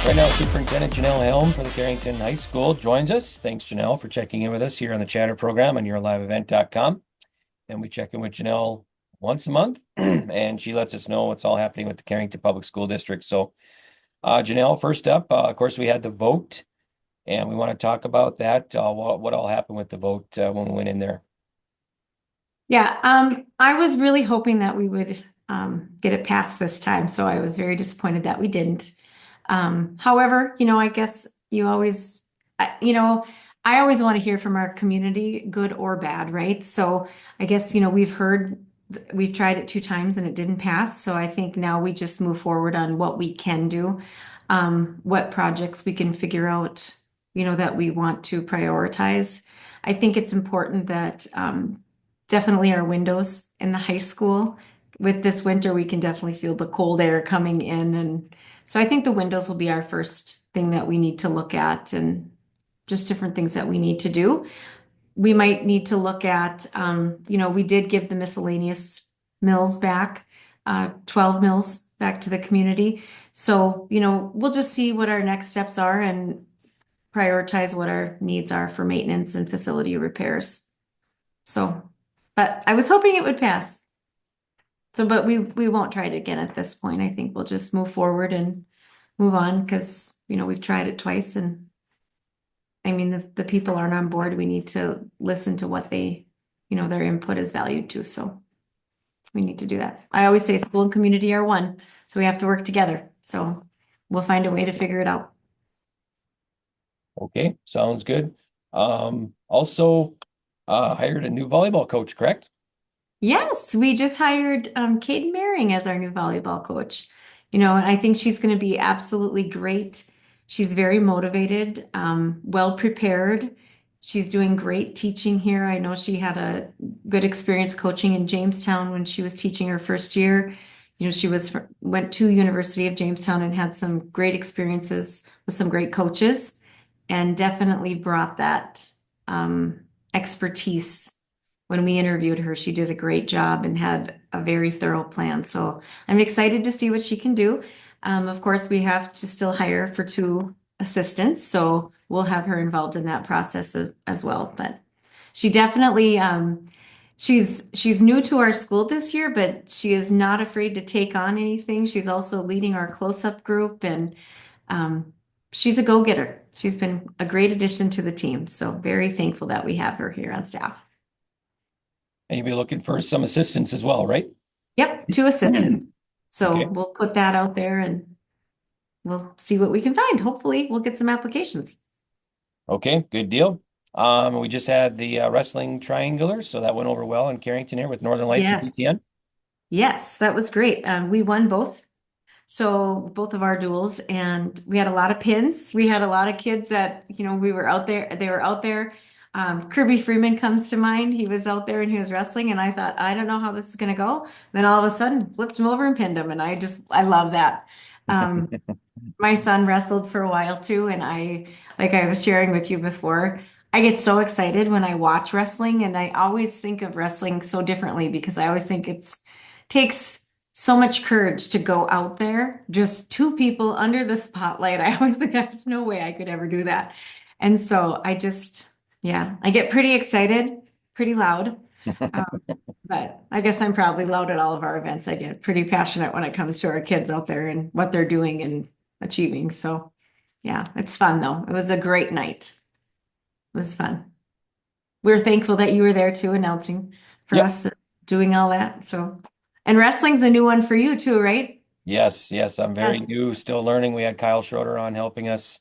Right now, Superintendent Janelle Helm for the Carrington High School joins us. Thanks, Janelle, for checking in with us here on the Chatter program on yourliveevent.com. And we check in with Janelle once a month, and she lets us know what's all happening with the Carrington Public School District. So, Janelle, first up, of course, we had the vote, and we want to talk about that. What all happened with the vote when we went in there? Yeah, I was really hoping that we would get it passed this time, so I was very disappointed that we didn't. However, I guess I always want to hear from our community, good or bad, right? So I guess, we've tried it 2 times and it didn't pass. So I think now we just move forward on what we can do, what projects we can figure out, that we want to prioritize. I think it's important that definitely our windows in the high school. With this winter, we can definitely feel the cold air coming in. And so I think the windows will be our first thing that we need to look at and just different things that we need to do. We might need to look at, we did give the miscellaneous mills back, 12 mills back to the community. So, we'll just see what our next steps are and prioritize what our needs are for maintenance and facility repairs. So, but I was hoping it would pass. So, but we won't try it again at this point. I think we'll just move forward and move on because, we've tried it twice and I mean, if the people aren't on board, we need to listen to what their input is valued too. So we need to do that. I always say school and community are one, so we have to work together. So we'll find a way to figure it out. Okay, sounds good. Also, hired a new volleyball coach, correct? Yes, we just hired Katie Maring as our new volleyball coach. And I think she's going to be absolutely great. She's very motivated, well prepared. She's doing great teaching here. I know she had a good experience coaching in Jamestown when she was teaching her first year. She went to University of Jamestown and had some great experiences with some great coaches, and definitely brought that expertise. When we interviewed her, she did a great job and had a very thorough plan. So I'm excited to see what she can do. Of course, we have to still hire for 2 assistants, so we'll have her involved in that process as well. But she definitely, she's new to our school this year, but she is not afraid to take on anything. She's also leading our close-up group, and she's a go-getter. She's been a great addition to the team, so very thankful that we have her here on staff. And you'll be looking for some assistants as well, right? Yep, 2 assistants. So Okay. we'll put that out there and we'll see what we can find. Hopefully, we'll get some applications. Okay, good deal. We just had the wrestling triangular, so that went over well in Carrington here with Northern Lights and Yes. PTN. Yes, that was great. We won both. So both of our duels, and we had a lot of pins. We had a lot of kids that, we were out there, they were out there. Kirby Freeman comes to mind. He was out there and he was wrestling, and I thought, I don't know how this is going to go. Then all of a sudden, flipped him over and pinned him, and I love that. Um, my son wrestled for a while too, and like I was sharing with you before, I get so excited when I watch wrestling, and I always think of wrestling so differently because I always think takes so much courage to go out there, just 2 people under the spotlight. I always think there's no way I could ever do that. And so yeah, I get pretty excited, pretty loud. Um, but I guess I'm probably loud at all of our events. I get pretty passionate when it comes to our kids out there and what they're doing and achieving. So yeah, it's fun though. It was a great night. It was fun. We're thankful that you were there too, announcing for Yep. us, doing all that. So, and wrestling's a new one for you too, right? Yes, I'm very Yes. new, still learning. We had Kyle Schroeder on helping us.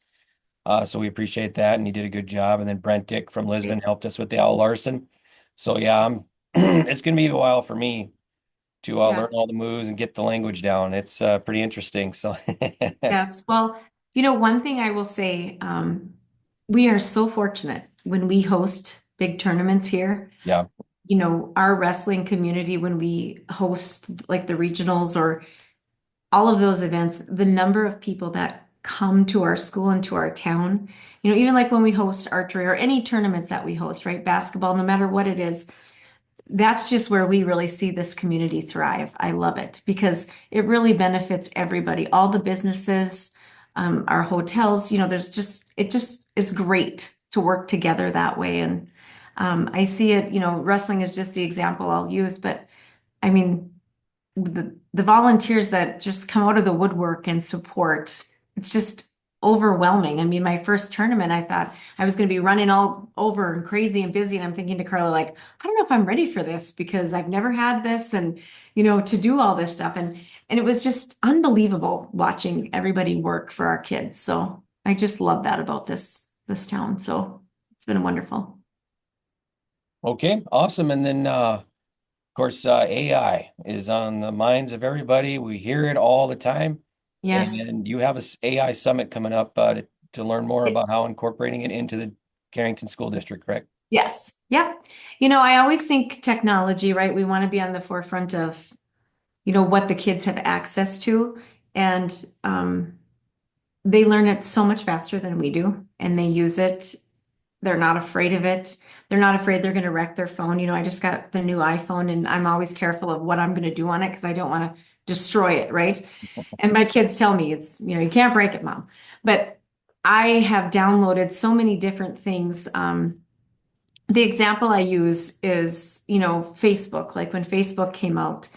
So we appreciate that, and he did a good job. And then Brent Dick from Lisbon helped us with the Owl Larson. So yeah, I'm it's gonna be a while for me to Yeah. learn all the moves and get the language down. It's pretty interesting. So Yes. Well, one thing I will say, we are so fortunate when we host big tournaments here. yeah, Our wrestling community, when we host like the regionals or all of those events, the number of people that come to our school and to our town, even like when we host archery or any tournaments that we host, right? Basketball, no matter what it is, that's just where we really see this community thrive. I love it because it really benefits everybody, all the businesses, our hotels, it just is great to work together that way. And I see it, wrestling is just the example I'll use, but I mean, the volunteers that just come out of the woodwork and support, it's just overwhelming. I mean, my first tournament, I thought I was going to be running all over and crazy and busy. And I'm thinking to Carla, like, I don't know if I'm ready for this because I've never had this and, to do all this stuff. And it was just unbelievable watching everybody work for our kids. So I just love that about this town. So it's been wonderful. Okay, awesome. And then, of course, AI is on the minds of everybody. We hear it all the time. Yes. And you have a AI summit coming up to learn more about how incorporating it into the Carrington School District, correct? Yes. Yep. I always think technology, right? We want to be on the forefront of, what the kids have access to. And they learn it so much faster than we do, and they use it. They're not afraid of it. They're not afraid they're going to wreck their phone. I just got the new iPhone, and I'm always careful of what I'm going to do on it because I don't want to destroy it, right? And my kids tell me it's, you can't break it, Mom. But I have downloaded so many different things. The example I use is, Facebook. Like when Facebook came out,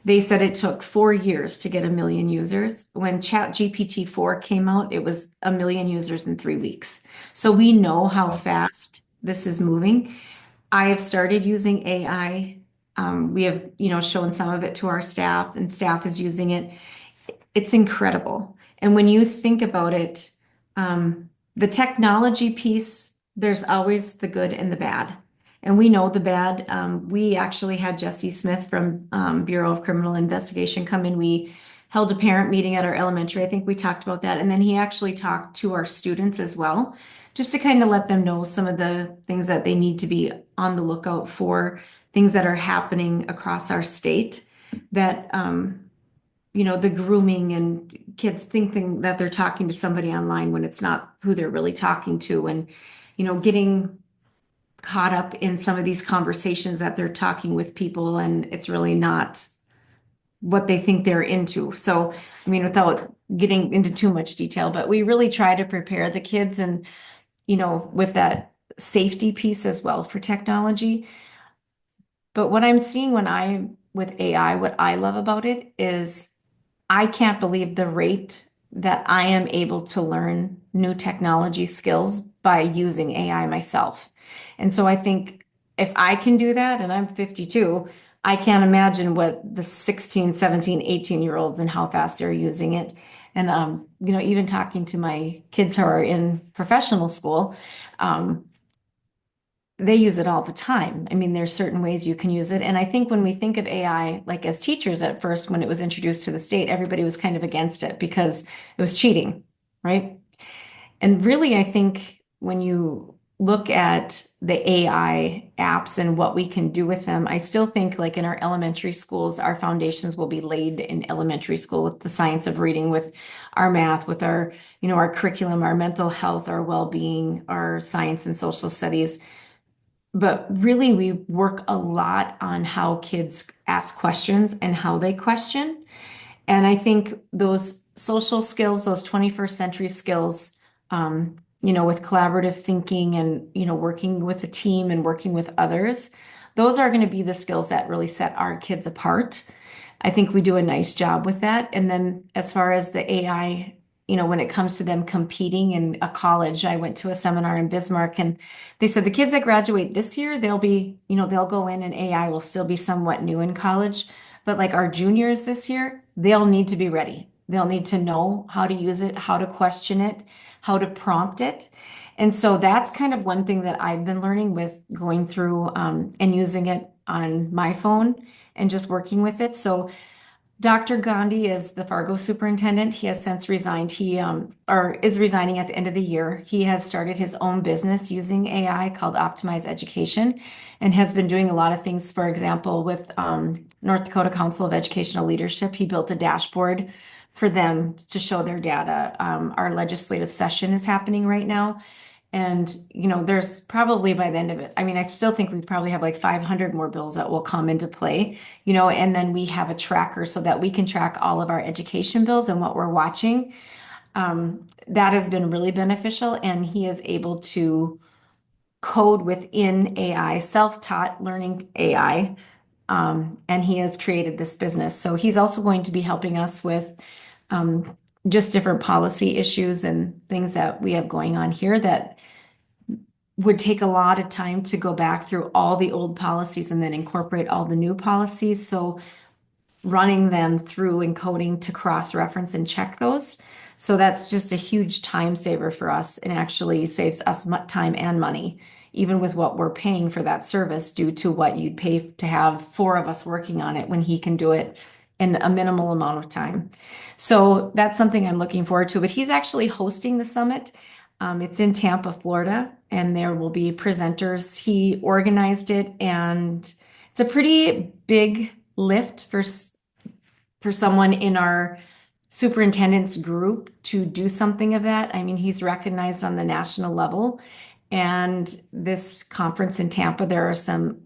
they said it took 4 years to get 1 million users. When ChatGPT 4 came out, it was 1 million users in 3 weeks. So we know how fast this is moving. I have started using AI. We have, shown some of it to our staff, and staff is using it. It's incredible. And when you think about it, the technology piece, there's always the good and the bad. And we know the bad. We actually had Jesse Smith from Bureau of Criminal Investigation come in. We held a parent meeting at our elementary. I think we talked about that. And then he actually talked to our students as well, just to kind of let them know some of the things that they need to be on the lookout for, things that are happening across our state that the grooming and kids thinking that they're talking to somebody online when it's not who they're really talking to, and getting caught up in some of these conversations that they're talking with people and it's really not what they think they're into. So, I mean, without getting into too much detail, but we really try to prepare the kids and, with that safety piece as well for technology. But what I'm seeing with AI, what I love about it is I can't believe the rate that I am able to learn new technology skills by using AI myself. And so I think if I can do that, and I'm 52, I can't imagine what the 16, 17, 18-year-olds and how fast they're using it. And, even talking to my kids who are in professional school, um, they use it all the time. I mean, there's certain ways you can use it. And I think when we think of AI, like as teachers at first, when it was introduced to the state, everybody was kind of against it because it was cheating, right? And really, I think when you look at the AI apps and what we can do with them, I still think like in our elementary schools, our foundations will be laid in elementary school with the science of reading, with our math, with our, our curriculum, our mental health, our well-being, our science and social studies. But really, we work a lot on how kids ask questions and how they question. And I think those social skills, those 21st century skills, with collaborative thinking and, working with a team and working with others, those are going to be the skills that really set our kids apart. I think we do a nice job with that. And then as far as the AI, when it comes to them competing in a college, I went to a seminar in Bismarck and they said the kids that graduate this year, they'll go in and AI will still be somewhat new in college. But like our juniors this year, they'll need to be ready. They'll need to know how to use it, how to question it, how to prompt it. And so that's kind of one thing that I've been learning with going through and using it on my phone and just working with it. So Dr. Gandhi is the Fargo superintendent. He has since resigned. He or is resigning at the end of the year. He has started his own business using AI called Optimize Education and has been doing a lot of things. For example, with North Dakota Council of Educational Leadership, he built a dashboard for them to show their data. Our legislative session is happening right now. And, there's probably by the end of it, I mean, I still think we probably have like 500 more bills that will come into play, and then we have a tracker so that we can track all of our education bills and what we're watching. That has been really beneficial, and he is able to code within AI, self-taught learning AI, and he has created this business. So he's also going to be helping us with um, just different policy issues and things that we have going on here that would take a lot of time to go back through all the old policies and then incorporate all the new policies. So running them through encoding to cross-reference and check those. So that's just a huge time saver for us and actually saves us time and money, even with what we're paying for that service due to what you'd pay to have four of us working on it when he can do it in a minimal amount of time. So that's something I'm looking forward to. But he's actually hosting the summit. It's in Tampa, Florida, and there will be presenters. He organized it, and it's a pretty big lift for someone in our superintendent's group to do something of that. I mean, he's recognized on the national level. And this conference in Tampa, there are some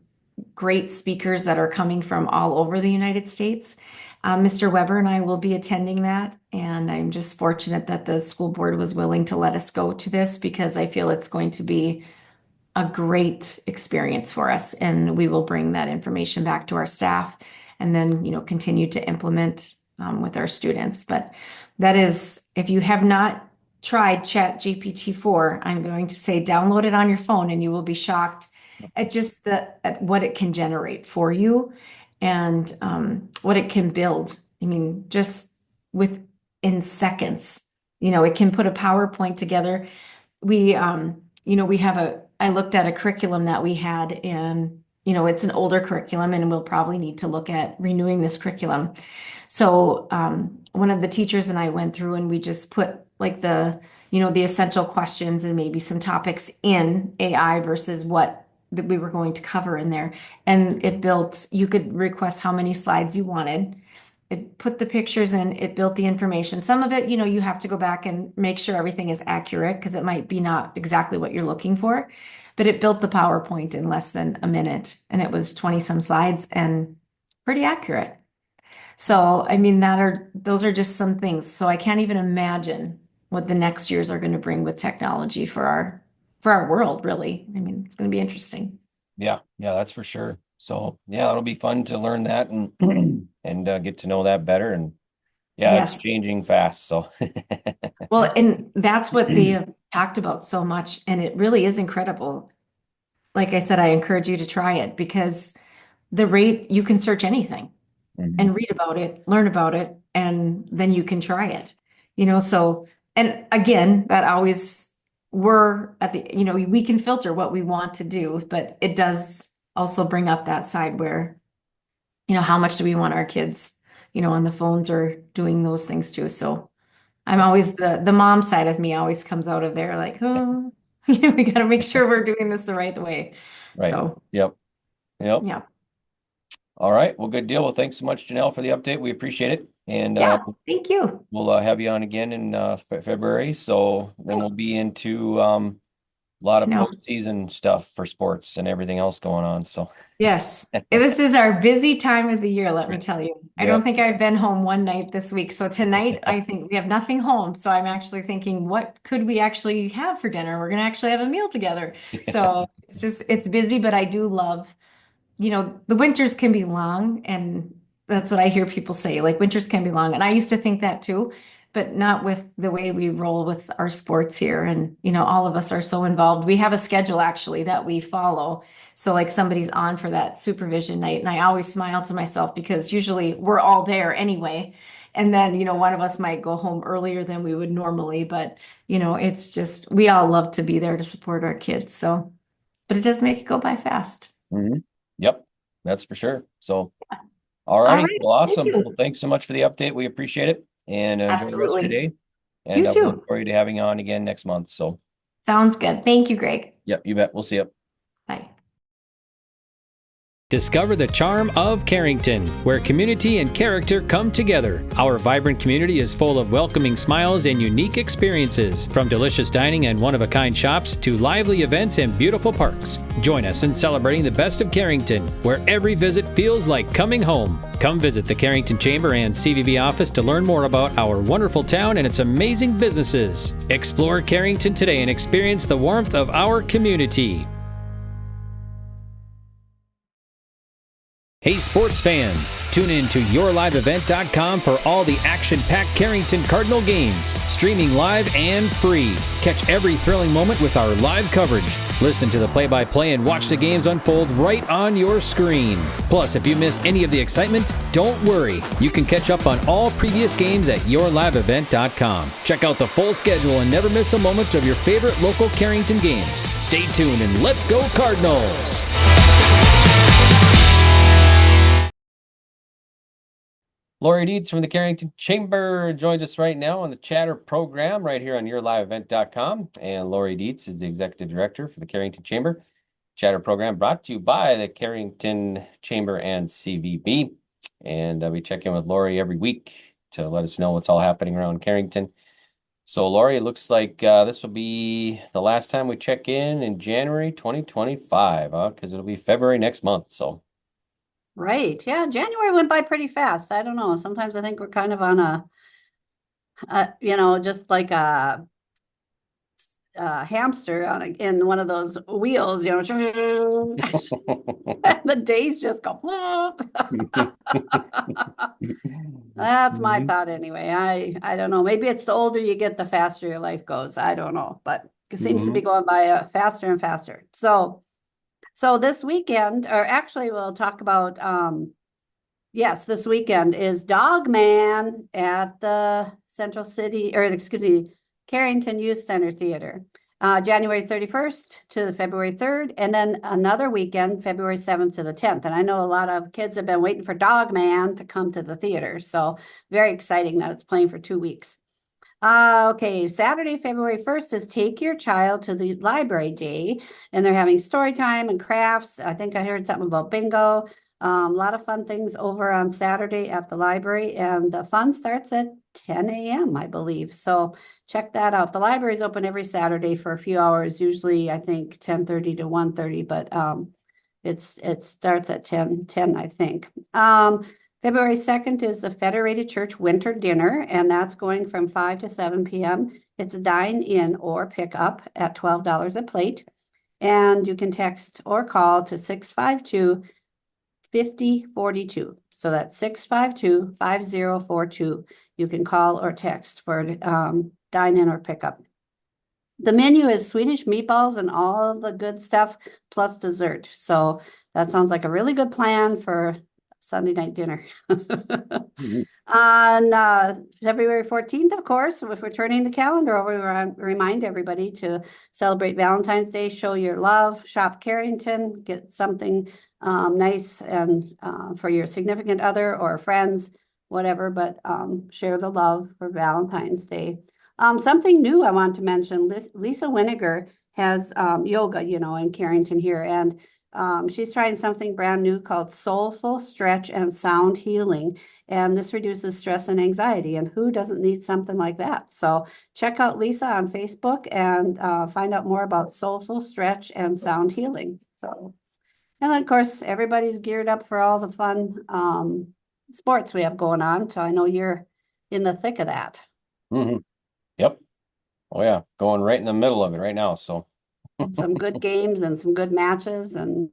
great speakers that are coming from all over the United States. Mr. Weber and I will be attending that. And I'm just fortunate that the school board was willing to let us go to this because I feel it's going to be a great experience for us. And we will bring that information back to our staff and then, continue to implement with our students. But that is, if you have not tried Chat GPT-4, I'm going to say download it on your phone and you will be shocked at just at what it can generate for you and what it can build. I mean, just within seconds, it can put a PowerPoint together. We have I looked at a curriculum that we had, and it's an older curriculum and we'll probably need to look at renewing this curriculum. So one of the teachers and I went through and we just put like the essential questions and maybe some topics in AI versus what that we were going to cover in there. And you could request how many slides you wanted. It put the pictures in, it built the information. Some of it, you have to go back and make sure everything is accurate because it might be not exactly what you're looking for. But it built the PowerPoint in less than a minute and it was 20 some slides and pretty accurate. So, I mean, those are just some things. So I can't even imagine what the next years are going to bring with technology for our world, really. I mean, it's going to be interesting. Yeah, that's for sure. So yeah, it'll be fun to learn that and and get to know that better. And yeah, it's Yes. changing fast. So Well, and that's what they have talked about so much, and it really is incredible. Like I said, I encourage you to try it because the rate you can search anything Mhm. and read about it, learn about it, and then you can try it. So and again, that always we're at we can filter what we want to do, but it does also bring up that side where, how much do we want our kids, on the phones or doing those things too. So I'm always the mom side of me always comes out of there like, oh, we got to make sure we're doing this the right way. Right. So, Yep. Yep. yeah. All right. Well, good deal. Well, thanks so much, Janelle, for the update. We appreciate it. And Yeah. Thank you. we'll have you on again in February. So then we'll be into a lot of No. postseason stuff for sports and everything else going on. So Yes. This is our busy time of the year, let me right. tell you. I don't Yep. think I've been home one night this week. So tonight, I think we have nothing home. So I'm actually thinking, what could we actually have for dinner? We're going to actually have a meal together. So it's busy, but I do love, the winters can be long. And that's what I hear people say, like winters can be long. And I used to think that too, but not with the way we roll with our sports here. And, all of us are so involved. We have a schedule actually that we follow. So like somebody's on for that supervision night. And I always smile to myself because usually we're all there anyway. And then, one of us might go home earlier than we would normally, but it's just, we all love to be there to support our kids. So, but it does make it go by fast. Mhm. Yep. That's for sure. So, all All righty. right. Well, Thank awesome. Well, you. thanks so much for the update. We appreciate it and enjoy the rest of your Absolutely. day. And You we look too. forward to having you on again next month. So, Sounds good. Thank you, Greg. yep, you bet. We'll see you. Bye. Discover the charm of Carrington, where community and character come together. Our vibrant community is full of welcoming smiles and unique experiences, from delicious dining and one-of-a-kind shops to lively events and beautiful parks. Join us in celebrating the best of Carrington, where every visit feels like coming home. Come visit the Carrington Chamber and CVB office to learn more about our wonderful town and its amazing businesses. Explore Carrington today and experience the warmth of our community. Hey sports fans, tune in to yourliveevent.com for all the action-packed Carrington Cardinal games, streaming live and free. Catch every thrilling moment with our live coverage. Listen to the play-by-play and watch the games unfold right on your screen. Plus, if you missed any of the excitement, don't worry. You can catch up on all previous games at yourliveevent.com. Check out the full schedule and never miss a moment of your favorite local Carrington games. Stay tuned and let's go Cardinals! Laurie Dietz from the Carrington Chamber joins us right now on the Chatter program right here on yourliveevent.com. And Laurie Dietz is the Executive Director for the Carrington Chamber. Chatter program brought to you by the Carrington Chamber and CVB. And we check in with Laurie every week to let us know what's all happening around Carrington. So Laurie, it looks like this will be the last time we check in January 2025, because it'll be February next month. So. Right. Yeah. January went by pretty fast. I don't know. Sometimes I think we're kind of on just like a hamster in one of those wheels, the days just go. That's my thought anyway. I don't know. Maybe it's the older you get, the faster your life goes. I don't know, but it seems to be going by faster and faster. So this weekend, or actually we'll talk about, this weekend is Dog Man at the Carrington Youth Center Theater, January 31st to February 3rd, and then another weekend, February 7th to the 10th. And I know a lot of kids have been waiting for Dog Man to come to the theater, so very exciting that it's playing for 2 weeks. Okay, Saturday, February 1st is Take Your Child to the Library Day, and they're having story time and crafts. I think I heard something about bingo. A lot of fun things over on Saturday at the library, and the fun starts at 10 a.m., I believe. So check that out. The library is open every Saturday for a few hours, usually I think 10:30 to 1:30, but it starts at 10, I think. February 2nd is the Federated Church Winter Dinner, and that's going from 5 to 7 p.m. It's dine-in or pick-up at $12 a plate, and you can text or call to 652-5042. So that's 652-5042. You can call or text for dine-in or pick-up. The menu is Swedish meatballs and all the good stuff, plus dessert. So that sounds like a really good plan for Sunday night dinner. On February 14th, of course, if we're turning the calendar over, we remind everybody to celebrate Valentine's Day, show your love, shop Carrington, get something nice and for your significant other or friends, whatever, but share the love for Valentine's Day. Something new I want to mention, Lisa Winiger has yoga, in Carrington here, and she's trying something brand new called Soulful Stretch and Sound Healing. And this reduces stress and anxiety. And who doesn't need something like that? So check out Lisa on Facebook and find out more about Soulful Stretch and Sound Healing. So, and then of course, everybody's geared up for all the fun sports we have going on. So I know you're in the thick of that. Mm-hmm. Yep. Oh yeah. Going right in the middle of it right now. So some good games and some good matches, and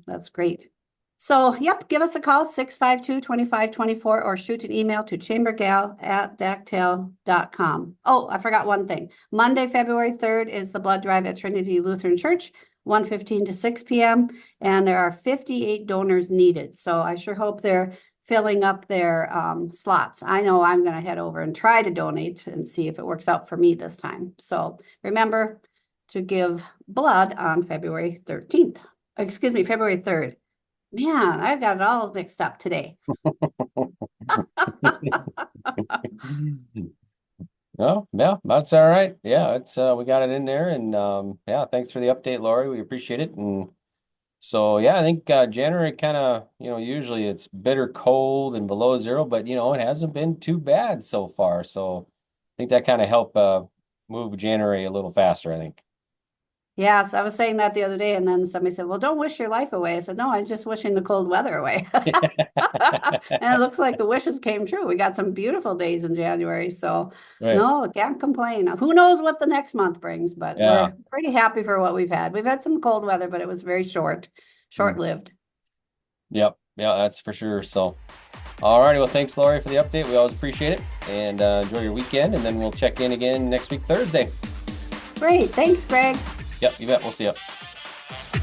that's great. So, yep, give us a call, 652-2524, or shoot an email to chambergal@dactyl.com. Oh, I forgot one thing. Monday, February 3rd is the blood drive at Trinity Lutheran Church, 1:15 to 6 p.m., and there are 58 donors needed. So I sure hope they're filling up their slots. I know I'm going to head over and try to donate and see if it works out for me this time. So remember to give blood on February 13th. Excuse me, February 3rd. Man, I got it all mixed up today. Oh, yeah, that's all right. Yeah, it's we got it in there, and yeah, thanks for the update, Laurie. We appreciate it, and So yeah, I think January kind of, usually it's bitter cold and below zero, but it hasn't been too bad so far. So I think that kind of helped move January a little faster, I think. Yes, I was saying that the other day, and then somebody said, "Well, don't wish your life away." I said, "No, I'm just wishing the cold weather away." And it looks like the wishes came true. We got some beautiful days in January, so Right. no, can't complain. Who knows what the next month brings, but Yeah. we're pretty happy for what we've had. We've had some cold weather, but it was very short-lived. Yep. Yeah, that's for sure. So, all righty. Well, thanks, Laurie, for the update. We always appreciate it. And enjoy your weekend. And then we'll check in again next week, Thursday. Great. Thanks, Greg. Yep, you bet. We'll see you.